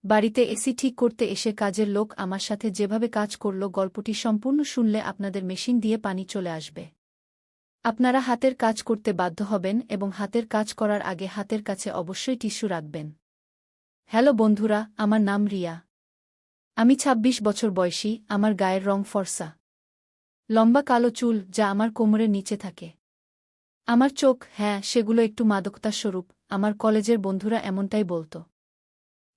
বাড়িতে এসি ঠিক করতে এসে কাজের লোক আমার সাথে যেভাবে কাজ করল গল্পটি সম্পূর্ণ শুনলে আপনাদের মেশিন দিয়ে পানি চলে আসবে। আপনারা হাতের কাজ করতে বাধ্য হবেন এবং হাতের কাজ করার আগে হাতের কাছে অবশ্যই টিস্যু রাখবেন। হ্যালো বন্ধুরা, আমার নাম রিয়া। আমি ২৬ বছর বয়সী, আমার গায়ের রং ফর্সা। লম্বা কালো চুল যা আমার কোমরের নিচে থাকে। আমার চোখ, হ্যাঁ, সেগুলো একটু মাদকতার স্বরূপ, আমার কলেজের বন্ধুরা এমনটাই বলত।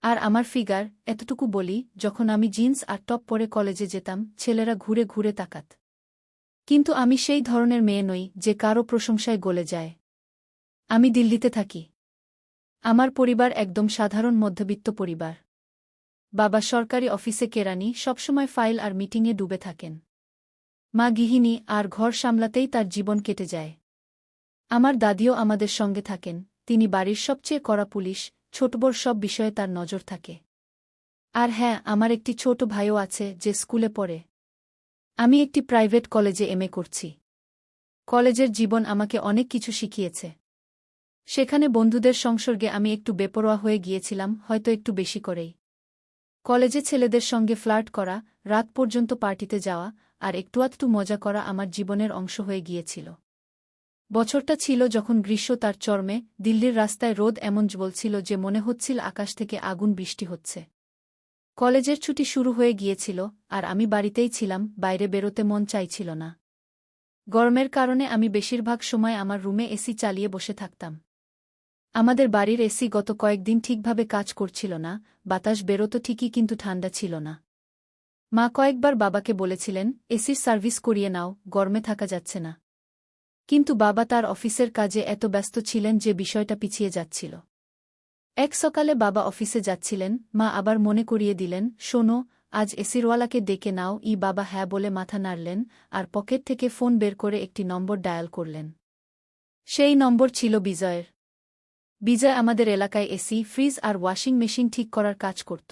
আর আমার ফিগার, এতটুকু বলি, যখন আমি জিন্স আর টপ পরে কলেজে যেতাম ছেলেরা ঘুরে ঘুরে তাকাত। কিন্তু আমি সেই ধরনের মেয়ে নই যে কারও প্রশংসায় গলে যায়। আমি দিল্লিতে থাকি। আমার পরিবার একদম সাধারণ মধ্যবিত্ত পরিবার। বাবা সরকারি অফিসে কেরানি, সবসময় ফাইল আর মিটিংয়ে ডুবে থাকেন। মা গৃহিণী, আর ঘর সামলাতেই তার জীবন কেটে যায়। আমার দাদিও আমাদের সঙ্গে থাকেন, তিনি বাড়ির সবচেয়ে কড়া পুলিশ, ছোটবড় সব বিষয়ে তার নজর থাকে। আর হ্যাঁ, আমার একটি ছোট ভাইও আছে যে স্কুলে পড়ে। আমি একটি প্রাইভেট কলেজে এমএ করছি। কলেজের জীবন আমাকে অনেক কিছু শিখিয়েছে। সেখানে বন্ধুদের সংসর্গে আমি একটু বেপরোয়া হয়ে গিয়েছিলাম, হয়তো একটু বেশি করেই। কলেজে ছেলেদের সঙ্গে ফ্লার্ট করা, রাত পর্যন্ত পার্টিতে যাওয়া, আর একটু মজা করা আমার জীবনের অংশ হয়ে গিয়েছিল। বছরটা ছিল যখন গ্রীষ্ম তার চরমে, দিল্লির রাস্তায় রোদ এমন জ্বলছিল যে মনে হচ্ছিল আকাশ থেকে আগুন বৃষ্টি হচ্ছে। কলেজের ছুটি শুরু হয়ে গিয়েছিল, আর আমি বাড়িতেই ছিলাম, বাইরে বেরোতে মন চাইছিল না। গরমের কারণে আমি বেশিরভাগ সময় আমার রুমে এসি চালিয়ে বসে থাকতাম। আমাদের বাড়ির এসি গত কয়েকদিন ঠিকভাবে কাজ করছিল না, বাতাস বেরোতো ঠিকই কিন্তু ঠান্ডা ছিল না। মা কয়েকবার বাবাকে বলেছিলেন, এসির সার্ভিস করিয়ে নাও, গরমে থাকা যাচ্ছে না। কিন্তু বাবা তার অফিসের কাজে এত ব্যস্ত ছিলেন যে বিষয়টা পিছিয়ে যাচ্ছিল। এক সকালে বাবা অফিসে যাচ্ছিলেন, মা আবার মনে করিয়ে দিলেন, শোনো, আজ এসিরওয়ালাকে ডেকে নাও। বাবা হ্যাঁ বলে মাথা নাড়লেন, আর পকেট থেকে ফোন বের করে একটি নম্বর ডায়াল করলেন। সেই নম্বর ছিল বিজয়ের। বিজয় আমাদের এলাকায় এসি, ফ্রিজ আর ওয়াশিং মেশিন ঠিক করার কাজ করত।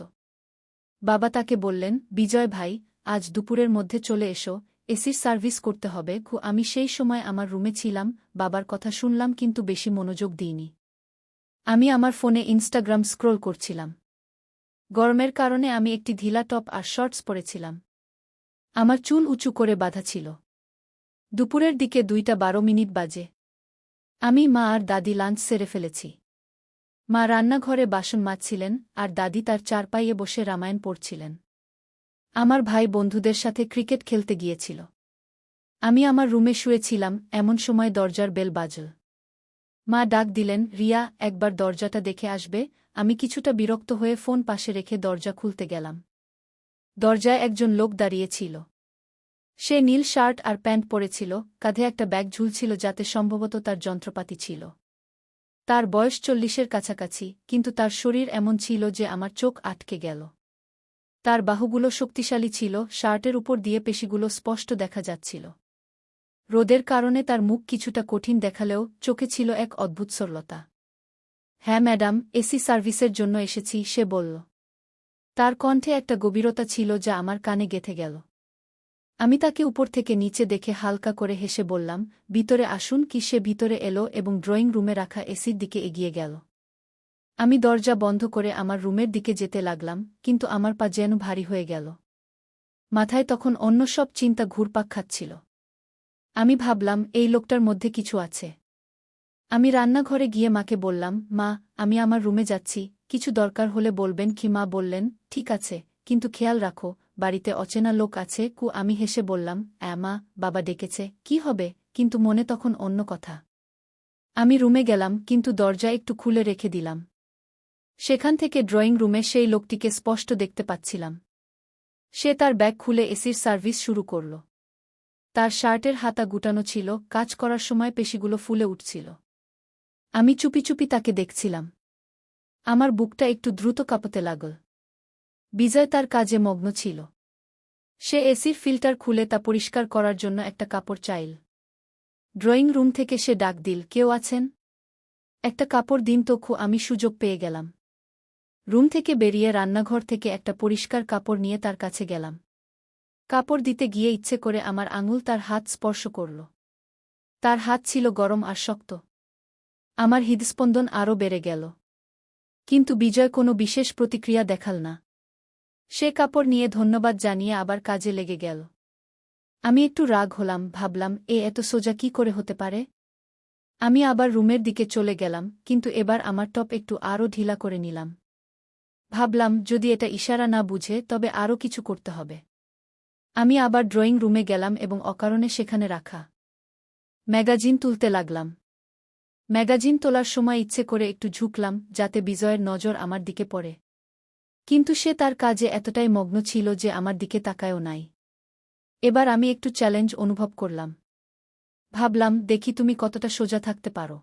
বাবা তাকে বললেন, বিজয় ভাই, আজ দুপুরের মধ্যে চলে এসো, এসির সার্ভিস করতে হবে। আমি সেই সময় আমার রুমে ছিলাম, বাবার কথা শুনলাম কিন্তু বেশি মনোযোগ দিইনি। আমি আমার ফোনে ইনস্টাগ্রাম স্ক্রোল করছিলাম। গরমের কারণে আমি একটি ঢিলা টপ আর শর্টস পরেছিলাম। আমার চুল উঁচু করে বাঁধা ছিল। দুপুরের দিকে 2:12 বাজে। আমি, মা আর দাদি লাঞ্চ সেরে ফেলেছি। মা রান্নাঘরে বাসন মাজছিলেন, আর দাদি তার চারপাইয়ে বসে রামায়ণ পড়ছিলেন। আমার ভাই বন্ধুদের সাথে ক্রিকেট খেলতে গিয়েছিল। আমি আমার রুমে শুয়েছিলাম, এমন সময় দরজার বেল বাজল। মা ডাক দিলেন, রিয়া, একবার দরজাটা দেখে আসবে। আমি কিছুটা বিরক্ত হয়ে ফোন পাশে রেখে দরজা খুলতে গেলাম। দরজায় একজন লোক দাঁড়িয়ে ছিল। সে নীল শার্ট আর প্যান্ট পরেছিল, কাঁধে একটা ব্যাগ ঝুলছিল যাতে সম্ভবত তার যন্ত্রপাতি ছিল। তার বয়স 40-এর কাছাকাছি, কিন্তু তার শরীর এমন ছিল যে আমার চোখ আটকে গেল। তার বাহুগুলো শক্তিশালী ছিল, শার্টের উপর দিয়ে পেশিগুলো স্পষ্ট দেখা যাচ্ছিল। রোদের কারণে তার মুখ কিছুটা কঠিন দেখালেও চোখে ছিল এক অদ্ভুত সরলতা। হ্যাঁ ম্যাডাম, এসি সার্ভিসের জন্য এসেছি, সে বলল। তার কণ্ঠে একটা গভীরতা ছিল যা আমার কানে গেঁথে গেল। আমি তাকে উপর থেকে নিচে দেখে হালকা করে হেসে বললাম, ভিতরে আসুন। সে ভিতরে এলো এবং ড্রয়িং রুমে রাখা এসির দিকে এগিয়ে গেল। আমি দরজা বন্ধ করে আমার রুমের দিকে যেতে লাগলাম, কিন্তু আমার পা যেন ভারী হয়ে গেল। মাথায় তখন অন্য সব চিন্তা ঘুরপাক খাচ্ছিল। আমি ভাবলাম, এই লোকটার মধ্যে কিছু আছে। আমি রান্নাঘরে গিয়ে মাকে বললাম, মা, আমি আমার রুমে যাচ্ছি, কিছু দরকার হলে বলবেন। মা বললেন, ঠিক আছে, কিন্তু খেয়াল রাখো, বাড়িতে অচেনা লোক আছে। আমি হেসে বললাম, মা, বাবা ডেকেছে, কি হবে? কিন্তু মনে তখন অন্য কথা। আমি রুমে গেলাম, কিন্তু দরজা একটু খুলে রেখে দিলাম। সেখান থেকে ড্রয়িং রুমে সেই লোকটিকে স্পষ্ট দেখতে পাচ্ছিলাম। সে তার ব্যাগ খুলে এসির সার্ভিস শুরু করল। তার শার্টের হাতা গুটানো ছিল, কাজ করার সময় পেশিগুলো ফুলে উঠছিল। আমি চুপি চুপি তাকে দেখছিলাম। আমার বুকটা একটু দ্রুত কাঁপতে লাগল। বিজয় তার কাজে মগ্ন ছিল। সে এসির ফিল্টার খুলে তা পরিষ্কার করার জন্য একটা কাপড় চাইল। ড্রয়িং রুম থেকে সে ডাক দিল, কেউ আছেন? একটা কাপড় দিন তো। আমি সুযোগ পেয়ে গেলাম। রুম থেকে বেরিয়ে রান্নাঘর থেকে একটা পরিষ্কার কাপড় নিয়ে তার কাছে গেলাম। কাপড় দিতে গিয়ে ইচ্ছে করে আমার আঙুল তার হাত স্পর্শ করল। তার হাত ছিল গরম আর শক্ত। আমার হৃদস্পন্দন আরও বেড়ে গেল। কিন্তু বিজয় কোনো বিশেষ প্রতিক্রিয়া দেখাল না। সে কাপড় নিয়ে ধন্যবাদ জানিয়ে আবার কাজে লেগে গেল। আমি একটু রাগ হলাম, ভাবলাম এত সোজা কি করে হতে পারে। আমি আবার রুমের দিকে চলে গেলাম, কিন্তু এবার আমার টপ একটু আরও ঢিলা করে নিলাম। ভাবলাম যদি এটা ইশারা না বুঝে তবে আরও কিছু করতে হবে। আমি আবার ড্রয়িং রুমে গেলাম এবং অকারণে সেখানে রাখা ম্যাগাজিন তুলতে লাগলাম। ম্যাগাজিন তোলার সময় ইচ্ছে করে একটু ঝুঁকলাম যাতে বিজয়ের নজর আমার দিকে পড়ে, কিন্তু সে তার কাজে এতটাই মগ্ন ছিল যে আমার দিকে তাকায়ও নাই। এবার আমি একটু চ্যালেঞ্জ অনুভব করলাম। ভাবলাম দেখি তুমি কতটা সোজা থাকতে পারো।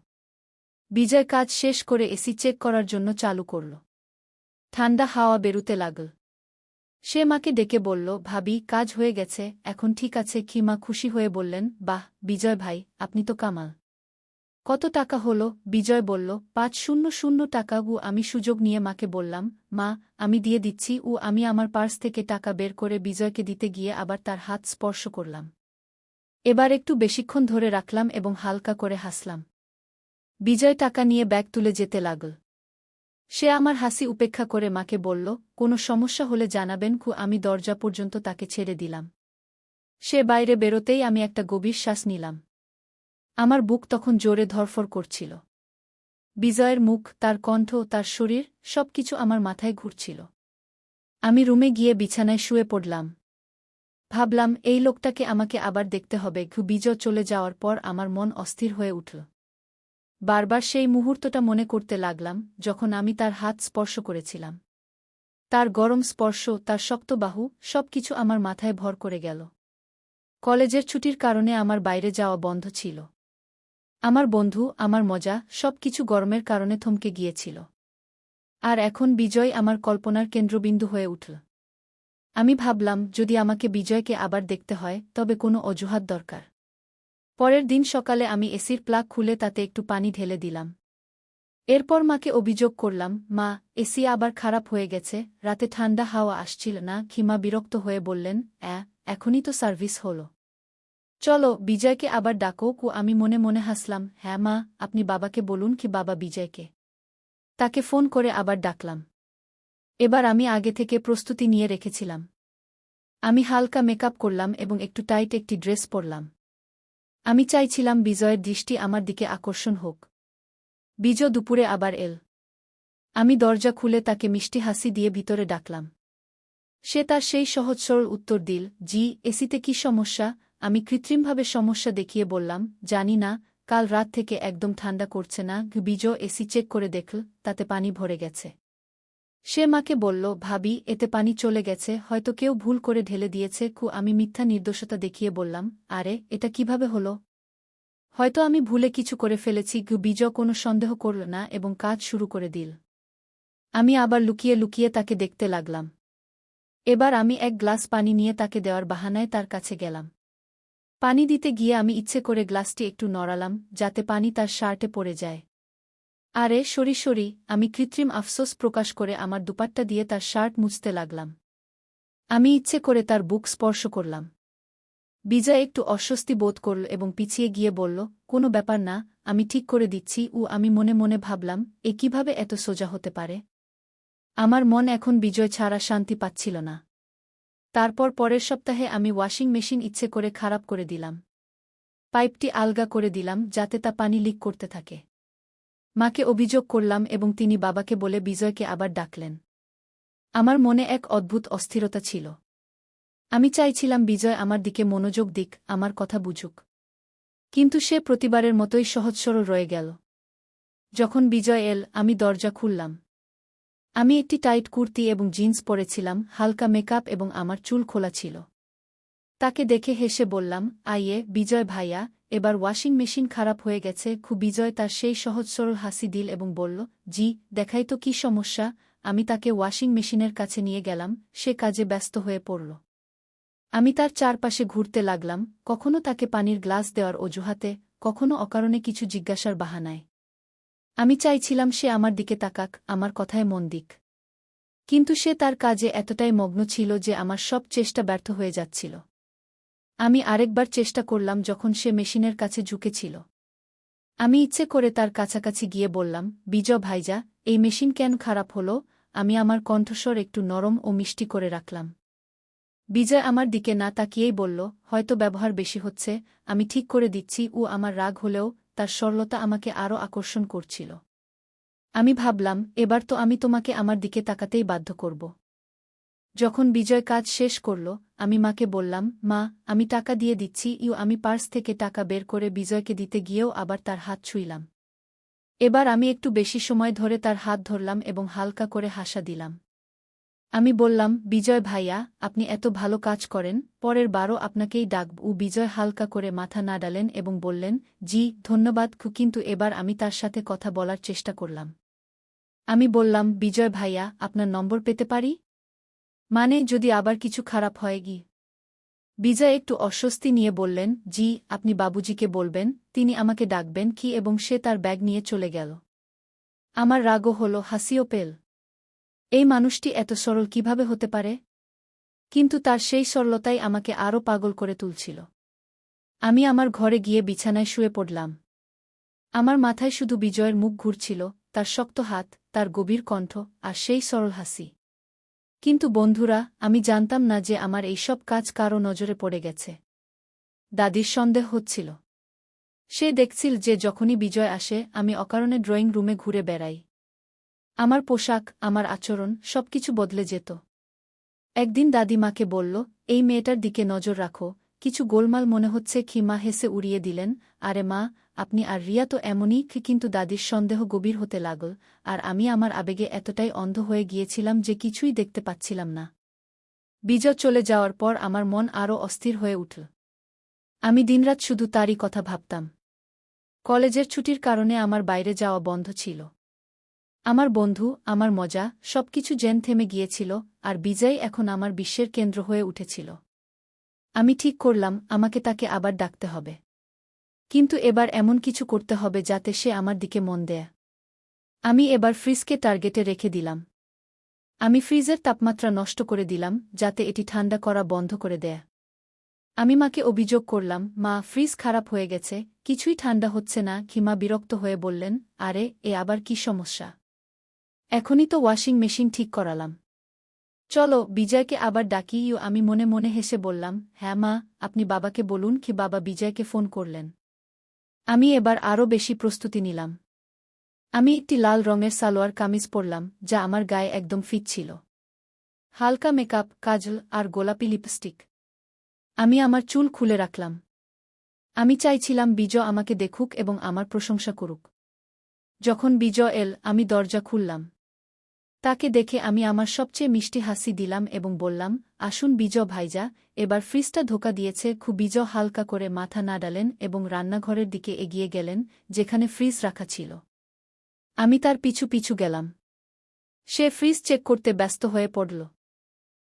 বিজয় কাজ শেষ করে এসি চেক করার জন্য চালু করল। ঠান্ডা হাওয়া বেরুতে লাগল। সে মাকে ডেকে বলল, ভাবি কাজ হয়ে গেছে, এখন ঠিক আছে কি? মা খুশি হয়ে বললেন, বাহ বিজয় ভাই, আপনি তো কামাল। কত টাকা হলো? বিজয় বলল, ৫০০ টাকা। আমি সুযোগ নিয়ে মাকে বললাম, মা আমি দিয়ে দিচ্ছি। আমি আমার পার্স থেকে টাকা বের করে বিজয়কে দিতে গিয়ে আবার তার হাত স্পর্শ করলাম। এবার একটু বেশিক্ষণ ধরে রাখলাম এবং হালকা করে হাসলাম। বিজয় টাকা নিয়ে ব্যাগ তুলে যেতে লাগল। সে আমার হাসি উপেক্ষা করে মাকে বলল, কোনো সমস্যা হলে জানাবেন। আমি দরজা পর্যন্ত তাকে ছেড়ে দিলাম। সে বাইরে বেরোতেই আমি একটা গভীর শ্বাস নিলাম। আমার বুক তখন জোরে ধড়ফড় করছিল। বিজয়ের মুখ, তার কণ্ঠ, তার শরীর, সবকিছু আমার মাথায় ঘুরছিল। আমি রুমে গিয়ে বিছানায় শুয়ে পড়লাম। ভাবলাম এই লোকটাকে আমাকে আবার দেখতে হবে। বিজয় চলে যাওয়ার পর আমার মন অস্থির হয়ে উঠল। বারবার সেই মুহূর্তটা মনে করতে লাগলাম যখন আমি তার হাত স্পর্শ করেছিলাম। তার গরম স্পর্শ, তার শক্ত বাহু, সবকিছু আমার মাথায় ভর করে গেল। কলেজের ছুটির কারণে আমার বাইরে যাওয়া বন্ধ ছিল। আমার বন্ধু, আমার মজা, সবকিছু গরমের কারণে থমকে গিয়েছিল। আর এখন বিজয় আমার কল্পনার কেন্দ্রবিন্দু হয়ে উঠল। আমি ভাবলাম যদি আমাকে বিজয়কে আবার দেখতে হয় তবে কোনো অজুহাত দরকার। পরের দিন সকালে আমি এসির প্লাগ খুলে তাতে একটু পানি ঢেলে দিলাম। এরপর মাকে অভিযোগ করলাম, মা এসি আবার খারাপ হয়ে গেছে, রাতে ঠান্ডা হাওয়া আসছিল না। মা বিরক্ত হয়ে বললেন, এখনই তো সার্ভিস হলো, চলো বিজয়কে আবার ডাকো। আমি মনে মনে হাসলাম, হ্যাঁ মা, আপনি বাবাকে বলুন। বাবা বিজয়কে। তাকে ফোন করে আবার ডাকলাম। এবার আমি আগে থেকে প্রস্তুতি নিয়ে রেখেছিলাম। আমি হালকা মেকআপ করলাম এবং একটু টাইট একটি ড্রেস পরলাম। আমি চাইছিলাম বিজয়ের দৃষ্টি আমার দিকে আকর্ষণ হোক। বিজয় দুপুরে আবার এল। আমি দরজা খুলে তাকে মিষ্টি হাসি দিয়ে ভিতরে ডাকলাম। সে তার সেই সহজ সরল উত্তর দিল, জি। এসিতে কি সমস্যা? আমি কৃত্রিমভাবে সমস্যা দেখিয়ে বললাম, জানি না, কাল রাত থেকে একদম ঠান্ডা করছে না। বিজয় এসি চেক করে দেখল, তাতে পানি ভরে গেছে। সে মাকে বলল, ভাবি এতে পানি চলে গেছে, হয়তো কেউ ভুল করে ঢেলে দিয়েছে। আমি মিথ্যা নির্দোষতা দেখিয়ে বললাম, আরে এটা কিভাবে হলো? হয়তো আমি ভুলে কিছু করে ফেলেছি। বিজয় কোনো সন্দেহ করল না এবং কাজ শুরু করে দিল। আমি আবার লুকিয়ে লুকিয়ে তাকে দেখতে লাগলাম। এবার আমি এক গ্লাস পানি নিয়ে তাকে দেওয়ার বাহানায় তার কাছে গেলাম। পানি দিতে গিয়ে আমি ইচ্ছে করে গ্লাসটি একটু নড়ালাম যাতে পানি তার শার্টে পড়ে যায়। আরে সরি সরি, আমি কৃত্রিম আফসোস প্রকাশ করে আমার দুপাট্টা দিয়ে তার শার্ট মুছতে লাগলাম। আমি ইচ্ছে করে তার বুক স্পর্শ করলাম। বিজয় একটু অস্বস্তি বোধ করল এবং পিছিয়ে গিয়ে বলল, কোনো ব্যাপার না, আমি ঠিক করে দিচ্ছি। আমি মনে মনে ভাবলাম, কিভাবে এত সোজা হতে পারে। আমার মন এখন বিজয় ছাড়া শান্তি পাচ্ছিল না। তারপর পরের সপ্তাহে আমি ওয়াশিং মেশিন ইচ্ছে করে খারাপ করে দিলাম। পাইপটি আলগা করে দিলাম যাতে তা পানি লিক করতে থাকে। মাকে অভিযোগ করলাম এবং তিনি বাবাকে বলে বিজয়কে আবার ডাকলেন। আমার মনে এক অদ্ভুত অস্থিরতা ছিল। আমি চাইছিলাম বিজয় আমার দিকে মনোযোগ দিক, আমার কথা বুঝুক। কিন্তু সে প্রতিবারের মতোই সহজ সরল রয়ে গেল। যখন বিজয় এল, আমি দরজা খুললাম। আমি একটি টাইট কুর্তি এবং জিন্স পরেছিলাম, হালকা মেকআপ এবং আমার চুল খোলা ছিল। তাকে দেখে হেসে বললাম, আইয়ে বিজয় ভাইয়া, এবার ওয়াশিং মেশিন খারাপ হয়ে গেছে। বিজয় তার সেই সহজ সরল হাসি দিল এবং বলল, জি দেখাই তো কি সমস্যা। আমি তাকে ওয়াশিং মেশিনের কাছে নিয়ে গেলাম। সে কাজে ব্যস্ত হয়ে পড়ল। আমি তার চারপাশে ঘুরতে লাগলাম, কখনো তাকে পানির গ্লাস দেওয়ার অজুহাতে, কখনো অকারণে কিছু জিজ্ঞাসার বাহানায়। আমি চাইছিলাম সে আমার দিকে তাকাক, আমার কথায় মন দিক। কিন্তু সে তার কাজে এতটাই মগ্ন ছিল যে আমার সব চেষ্টা ব্যর্থ হয়ে যাচ্ছিল। আমি আরেকবার চেষ্টা করলাম যখন সে মেশিনের কাছে ঝুঁকেছিল। আমি ইচ্ছে করে তার কাছাকাছি গিয়ে বললাম, বিজয় ভাইজা, এই মেশিন কেন খারাপ হলো? আমি আমার কণ্ঠস্বর একটু নরম ও মিষ্টি করে রাখলাম। বিজয় আমার দিকে না তাকিয়েই বলল, হয়তো ব্যবহার বেশি হচ্ছে, আমি ঠিক করে দিচ্ছি। আমার রাগ হলেও তার সরলতা আমাকে আরও আকর্ষণ করছিল। আমি ভাবলাম, এবার তো আমি তোমাকে আমার দিকে তাকাতেই বাধ্য করব। যখন বিজয় কাজ শেষ করল, আমি মাকে বললাম, মা, আমি টাকা দিয়ে দিচ্ছি। আমি পার্স থেকে টাকা বের করে বিজয়কে দিতে গিয়েও আবার তার হাত ছুঁইলাম। এবার আমি একটু বেশি সময় ধরে তার হাত ধরলাম এবং হালকা করে হাসা দিলাম। আমি বললাম, বিজয় ভাইয়া, আপনি এত ভালো কাজ করেন, পরের বারও আপনাকেই ডাকব। বিজয় হালকা করে মাথা নাড়ালেন এবং বললেন, জি, ধন্যবাদ। কিন্তু এবার আমি তার সাথে কথা বলার চেষ্টা করলাম। আমি বললাম, বিজয় ভাইয়া, আপনার নম্বর পেতে পারি? মানে, যদি আবার কিছু খারাপ হয় গি। বিজয় একটু অস্বস্তি নিয়ে বললেন, জি, আপনি বাবুজিকে বলবেন, তিনি আমাকে ডাকবেন কি। এবং সে তার ব্যাগ নিয়ে চলে গেল। আমার রাগও হল, হাসিও পেল। এই মানুষটি এত সরল কিভাবে হতে পারে? কিন্তু তার সেই সরলতাই আমাকে আরও পাগল করে তুলছিল। আমি আমার ঘরে গিয়ে বিছানায় শুয়ে পড়লাম। আমার মাথায় শুধু বিজয়ের মুখ ঘুরছিল, তার শক্ত হাত, তার গভীর কণ্ঠ, আর সেই সরল হাসি। কিন্তু বন্ধুরা, আমি জানতাম না যে আমার এইসব কাজ কারও নজরে পড়ে গেছে। দাদির সন্দেহ হচ্ছিল। সে দেখছিল যে যখনই বিজয় আসে আমি অকারণে ড্রয়িং রুমে ঘুরে বেড়াই। আমার পোশাক, আমার আচরণ, সবকিছু বদলে যেত। একদিন দাদি মাকে বলল, এই মেয়েটার দিকে নজর রাখো, কিছু গোলমাল মনে হচ্ছে। মা হেসে উড়িয়ে দিলেন, আরে মা, আপনি আর রিয়া তো এমনই। কিন্তু দাদির সন্দেহ গভীর হতে লাগল, আর আমি আমার আবেগে এতটাই অন্ধ হয়ে গিয়েছিলাম যে কিছুই দেখতে পাচ্ছিলাম না। বিজয় চলে যাওয়ার পর আমার মন আরও অস্থির হয়ে উঠল। আমি দিনরাত শুধু তারই কথা ভাবতাম। কলেজের ছুটির কারণে আমার বাইরে যাওয়া বন্ধ ছিল। আমার বন্ধু, আমার মজা, সবকিছু যেন থেমে গিয়েছিল, আর বিজয় এখন আমার বিশ্বের কেন্দ্র হয়ে উঠেছিল। আমি ঠিক করলাম, আমাকে তাকে আবার ডাকতে হবে। কিন্তু এবার এমন কিছু করতে হবে যাতে সে আমার দিকে মন দেয়। আমি এবার ফ্রিজকে টার্গেটে রেখে দিলাম। আমি ফ্রিজের তাপমাত্রা নষ্ট করে দিলাম, যাতে এটি ঠান্ডা করা বন্ধ করে দেয়। আমি মাকে অভিযোগ করলাম, মা, ফ্রিজ খারাপ হয়ে গেছে, কিছুই ঠান্ডা হচ্ছে না। মা বিরক্ত হয়ে বললেন, আরে, এ আবার কি সমস্যা? এখনই তো ওয়াশিং মেশিন ঠিক করালাম। চলো, বিজয়কে আবার ডাকি। আমি মনে মনে হেসে বললাম, হ্যাঁ মা, আপনি বাবাকে বলুন। বাবা বিজয়কে ফোন করলেন। আমি এবার আরও বেশি প্রস্তুতি নিলাম। আমি একটি লাল রঙের সালোয়ার কামিজ পরলাম, যা আমার গায়ে একদম ফিট ছিল। হালকা মেকআপ, কাজল আর গোলাপি লিপস্টিক। আমি আমার চুল খুলে রাখলাম। আমি চাইছিলাম বিজয় আমাকে দেখুক এবং আমার প্রশংসা করুক। যখন বিজয় এল, আমি দরজা খুললাম। তাকে দেখে আমি আমার সবচেয়ে মিষ্টি হাসি দিলাম এবং বললাম, আসুন বিজয় ভাইজা, এবার ফ্রিজটা ধোকা দিয়েছে। বিজয় হালকা করে মাথা নাড়ালেন এবং রান্নাঘরের দিকে এগিয়ে গেলেন, যেখানে ফ্রিজ রাখা ছিল। আমি তার পিছু পিছু গেলাম। সে ফ্রিজ চেক করতে ব্যস্ত হয়ে পড়ল।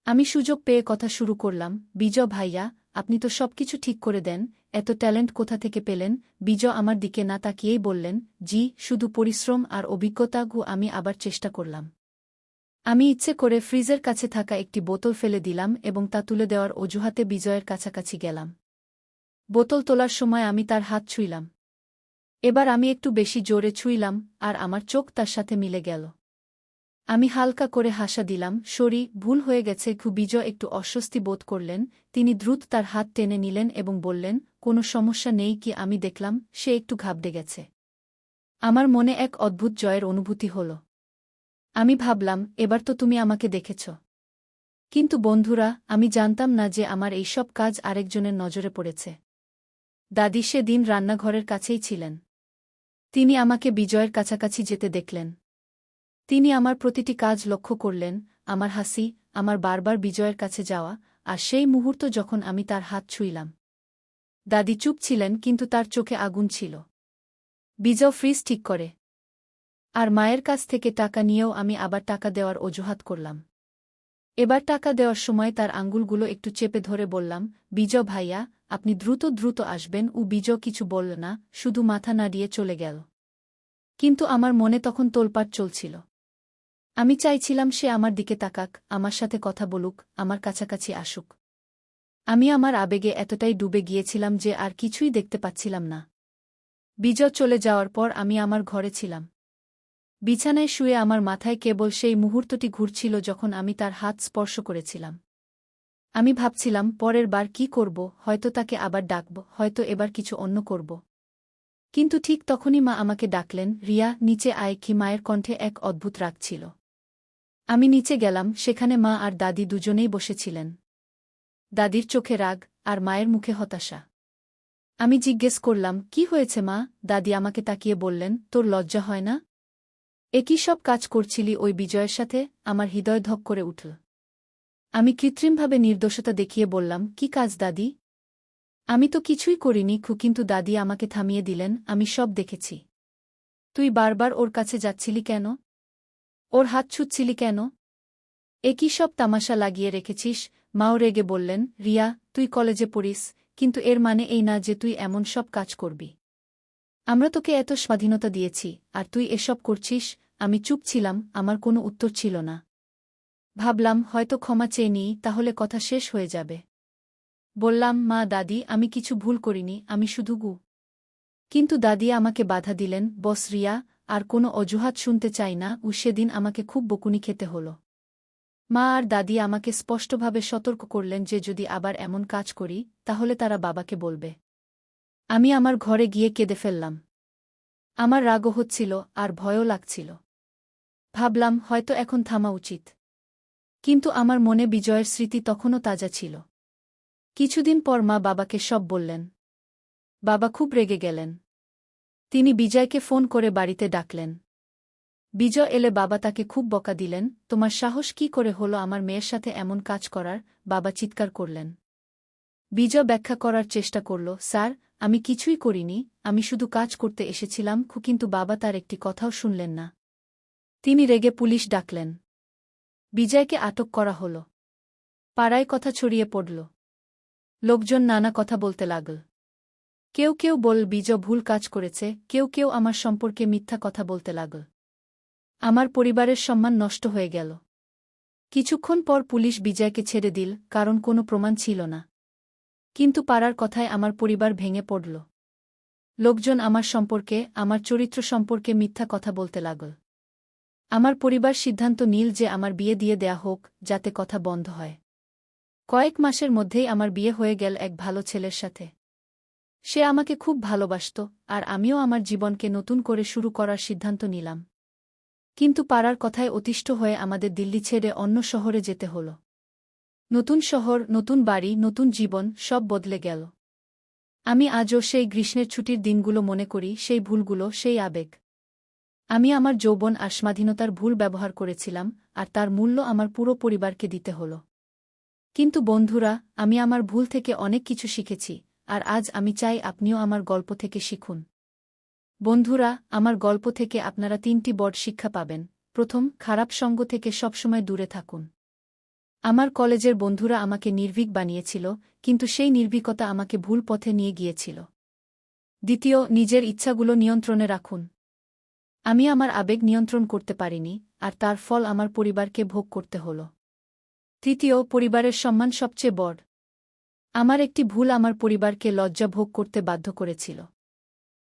আমি সুযোগ পেয়ে কথা শুরু করলাম, বিজয় ভাইয়া, আপনি তো সবকিছু ঠিক করে দেন, এত ট্যালেন্ট কোথা থেকে পেলেন? বিজয় আমার দিকে না তাকিয়েই বললেন, জি, শুধু পরিশ্রম আর অভিজ্ঞতা। আমি আবার চেষ্টা করলাম। আমি ইচ্ছে করে ফ্রিজের কাছে থাকা একটি বোতল ফেলে দিলাম এবং তা তুলে দেওয়ার অজুহাতে বিজয়ের কাছাকাছি গেলাম। বোতল তোলার সময় আমি তার হাত ছুঁইলাম। এবার আমি একটু বেশি জোরে ছুঁইলাম, আর আমার চোখ তার সাথে মিলে গেল। আমি হালকা করে হাসা দিলাম, সরি, ভুল হয়ে গেছে। বিজয় একটু অস্বস্তি বোধ করলেন। তিনি দ্রুত তার হাত টেনে নিলেন এবং বললেন, কোনো সমস্যা নেই। আমি দেখলাম সে একটু ঘাবড়ে গেছে। আমার মনে এক অদ্ভুত জয়ের অনুভূতি হল। আমি ভাবলাম, এবার তো তুমি আমাকে দেখেছ। কিন্তু বন্ধুরা, আমি জানতাম না যে আমার এইসব কাজ আরেকজনের নজরে পড়েছে। দাদি সেদিন রান্নাঘরের কাছেই ছিলেন। তিনি আমাকে বিজয়ের কাছাকাছি যেতে দেখলেন। তিনি আমার প্রতিটি কাজ লক্ষ্য করলেন, আমার হাসি, আমার বারবার বিজয়ের কাছে যাওয়া, আর সেই মুহূর্ত যখন আমি তার হাত ছুঁইলাম। দাদি চুপ ছিলেন, কিন্তু তার চোখে আগুন ছিল। বিজয় ফ্রিজ ঠিক করে আর মায়ের কাছ থেকে টাকা নিয়েও আমি আবার টাকা দেওয়ার অজুহাত করলাম। এবার টাকা দেওয়ার সময় তার আঙ্গুলগুলো একটু চেপে ধরে বললাম, বিজয় ভাইয়া, আপনি দ্রুত দ্রুত আসবেন। বিজয় কিছু বলল না, শুধু মাথা নাড়িয়ে চলে গেল। কিন্তু আমার মনে তখন তোলপাড় চলছিল। আমি চাইছিলাম সে আমার দিকে তাকাক, আমার সাথে কথা বলুক, আমার কাছাকাছি আসুক। আমি আমার আবেগে এতটাই ডুবে গিয়েছিলাম যে আর কিছুই দেখতে পাচ্ছিলাম না। বিজয় চলে যাওয়ার পর আমি আমার ঘরে ছিলাম। বিছানায় শুয়ে আমার মাথায় কেবল সেই মুহূর্তটি ঘুরছিল যখন আমি তার হাত স্পর্শ করেছিলাম। আমি ভাবছিলাম পরের বার কি করব, হয়তো তাকে আবার ডাকব, হয়তো এবার কিছু অন্য করব। কিন্তু ঠিক তখনই মা আমাকে ডাকলেন, রিয়া, নিচে আয়। কি মায়ের কণ্ঠে এক অদ্ভুত রাগ ছিল। আমি নিচে গেলাম, সেখানে মা আর দাদি দুজনেই বসেছিলেন। দাদির চোখে রাগ, আর মায়ের মুখে হতাশা। আমি জিজ্ঞেস করলাম, কি হয়েছে মা? দাদি আমাকে তাকিয়ে বললেন, তোর লজ্জা হয় না? একই সব কাজ করছিলি ওই বিজয়ের সাথে? আমার হৃদয় ধক করে উঠল। আমি কৃত্রিমভাবে নির্দোষতা দেখিয়ে বললাম, কি কাজ দাদি? আমি তো কিছুই করিনি। কিন্তু দাদি আমাকে থামিয়ে দিলেন, আমি সব দেখেছি। তুই বারবার ওর কাছে যাচ্ছিলি কেন? ওর হাত ছুঁচ্ছিলি কেন? একই সব তামাশা লাগিয়ে রেখেছিস। মাও রেগে বললেন, রিয়া, তুই কলেজে পড়িস, কিন্তু এর মানে এই না যে তুই এমন সব কাজ করবি। আমরা তোকে এত স্বাধীনতা দিয়েছি, আর তুই এসব করছিস। আমি চুপ ছিলাম, আমার কোনো উত্তর ছিল না। ভাবলাম হয়তো ক্ষমা চেয়ে নিই, তাহলে কথা শেষ হয়ে যাবে। বললাম, মা, দাদি, আমি কিছু ভুল করিনি, আমি শুধু কিন্তু দাদি আমাকে বাধা দিলেন, বস রিয়া, আর কোনো অজুহাত শুনতে চাই না। সেদিন আমাকে খুব বকুনি খেতে হল। মা আর দাদি আমাকে স্পষ্টভাবে সতর্ক করলেন যে যদি আবার এমন কাজ করি, তাহলে তারা বাবাকে বলবে। আমি আমার ঘরে গিয়ে কেঁদে ফেললাম। আমার রাগও হচ্ছিল, আর ভয়ও লাগছিল। ভাবলাম হয়তো এখন থামা উচিত। কিন্তু আমার মনে বিজয়ের স্মৃতি তখনও তাজা ছিল। কিছুদিন পর মা বাবাকে সব বললেন। বাবা খুব রেগে গেলেন। তিনি বিজয়কে ফোন করে বাড়িতে ডাকলেন। বিজয় এলে বাবা তাকে খুব বকা দিলেন, তোমার সাহস কি করে হলো আমার মেয়ের সাথে এমন কাজ করার? বাবা চিৎকার করলেন। বিজয় ব্যাখ্যা করার চেষ্টা করল, স্যার, আমি কিছুই করিনি, আমি শুধু কাজ করতে এসেছিলাম। কিন্তু বাবা তার একটি কথাও শুনলেন না। তিনি রেগে পুলিশ ডাকলেন। বিজয়কে আটক করা হল। পাড়ায় কথা ছড়িয়ে পড়ল। লোকজন নানা কথা বলতে লাগল। কেউ কেউ বল বিজয় ভুল কাজ করেছে, কেউ কেউ আমার সম্পর্কে মিথ্যা কথা বলতে লাগল। আমার পরিবারের সম্মান নষ্ট হয়ে গেল। কিছুক্ষণ পর পুলিশ বিজয়কে ছেড়ে দিল, কারণ কোনো প্রমাণ ছিল না। কিন্তু পাড়ার কথায় আমার পরিবার ভেঙে পড়ল। লোকজন আমার সম্পর্কে, আমার চরিত্র সম্পর্কে মিথ্যা কথা বলতে লাগল। আমার পরিবার সিদ্ধান্ত নিল যে আমার বিয়ে দিয়ে দেয়া হোক, যাতে কথা বন্ধ হয়। কয়েক মাসের মধ্যেই আমার বিয়ে হয়ে গেল এক ভালো ছেলের সাথে। সে আমাকে খুব ভালোবাসত, আর আমিও আমার জীবনকে নতুন করে শুরু করার সিদ্ধান্ত নিলাম। কিন্তু পাড়ার কথায় অতিষ্ঠ হয়ে আমাদের দিল্লি ছেড়ে অন্য শহরে যেতে হল। নতুন শহর, নতুন বাড়ি, নতুন জীবন, সব বদলে গেল। আমি আজও সেই গ্রীষ্মের ছুটির দিনগুলো মনে করি, সেই ভুলগুলো, সেই আবেগ। আমি আমার যৌবন আর স্বাধীনতার ভুল ব্যবহার করেছিলাম, আর তার মূল্য আমার পুরো পরিবারকে দিতে হল। কিন্তু বন্ধুরা, আমি আমার ভুল থেকে অনেক কিছু শিখেছি, আর আজ আমি চাই আপনিও আমার গল্প থেকে শিখুন। বন্ধুরা, আমার গল্প থেকে আপনারা 3টি বড় শিক্ষা পাবেন। প্রথম, খারাপ সঙ্গ থেকে সবসময় দূরে থাকুন। আমার কলেজের বন্ধুরা আমাকে নির্ভীক বানিয়েছিল, কিন্তু সেই নির্ভীকতা আমাকে ভুল পথে নিয়ে গিয়েছিল। দ্বিতীয়, নিজের ইচ্ছাগুলো নিয়ন্ত্রণে রাখুন। আমি আমার আবেগ নিয়ন্ত্রণ করতে পারিনি, আর তার ফল আমার পরিবারকে ভোগ করতে হল। তৃতীয়, পরিবারের সম্মান সবচেয়ে বড়। আমার একটি ভুল আমার পরিবারকে লজ্জা ভোগ করতে বাধ্য করেছিল।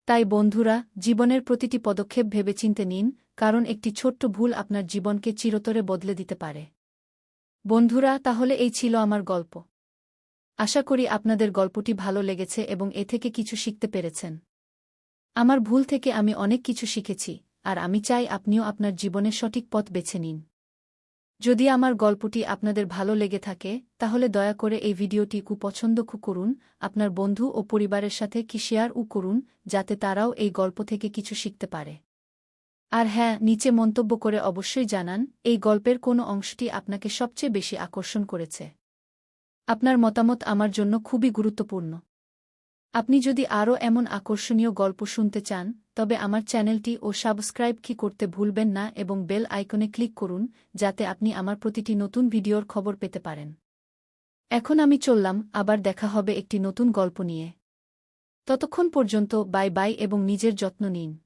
তাই বন্ধুরা, জীবনের প্রতিটি পদক্ষেপ ভেবেচিন্তে নিন, কারণ একটি ছোট্ট ভুল আপনার জীবনকে চিরতরে বদলে দিতে পারে। বন্ধুরা, তাহলে এই ছিল আমার গল্প। আশা করি আপনাদের গল্পটি ভালো লেগেছে এবং এ থেকে কিছু শিখতে পেরেছেন। আমার ভুল থেকে আমি অনেক কিছু শিখেছি, আর আমি চাই আপনিও আপনার জীবনের সঠিক পথ বেছে নিন। যদি আমার গল্পটি আপনাদের ভালো লেগে থাকে, তাহলে দয়া করে এই ভিডিওটি পছন্দ করুন, আপনার বন্ধু ও পরিবারের সাথে শেয়ার করুন, যাতে তারাও এই গল্প থেকে কিছু শিখতে পারে। আর হ্যাঁ, নিচে মন্তব্য করে অবশ্যই জানান এই গল্পের কোন অংশটি আপনাকে সবচেয়ে বেশি আকর্ষণ করেছে। আপনার মতামত আমার জন্য খুবই গুরুত্বপূর্ণ। আপনি যদি আরও এমন আকর্ষণীয় গল্প শুনতে চান, তবে আমার চ্যানেলটি সাবস্ক্রাইব করতে ভুলবেন না এবং বেল আইকনে ক্লিক করুন, যাতে আপনি আমার প্রতিটি নতুন ভিডিওর খবর পেতে পারেন। এখন আমি চললাম, আবার দেখা হবে একটি নতুন গল্প নিয়ে। ততক্ষণ পর্যন্ত বাই বাই এবং নিজের যত্ন নিন।